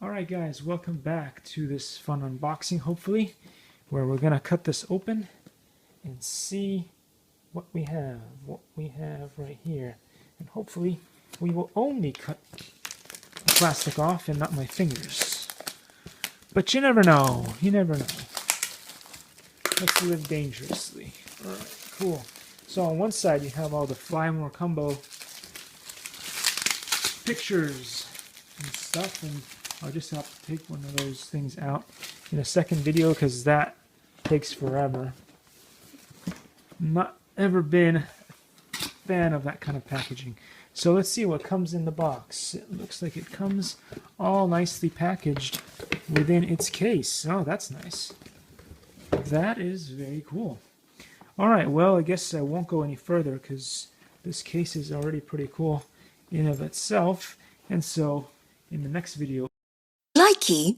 Alright guys, welcome back to this fun unboxing, hopefully, where we're going to cut this open and see what we have right here. And hopefully we will only cut the plastic off and not my fingers. But you never know, Let's live dangerously. Alright, cool. So on one side you have all the Fly More Combo pictures and stuff, and I'll just have to take one of those things out in a second video because that takes forever. Not ever been a fan of that kind of packaging. So let's see what comes in the box. It looks like it comes all nicely packaged within its case. Oh, that's nice. That is very cool. Alright, well, I guess I won't go any further because this case is already pretty cool in of itself. And so in the next video, Likey.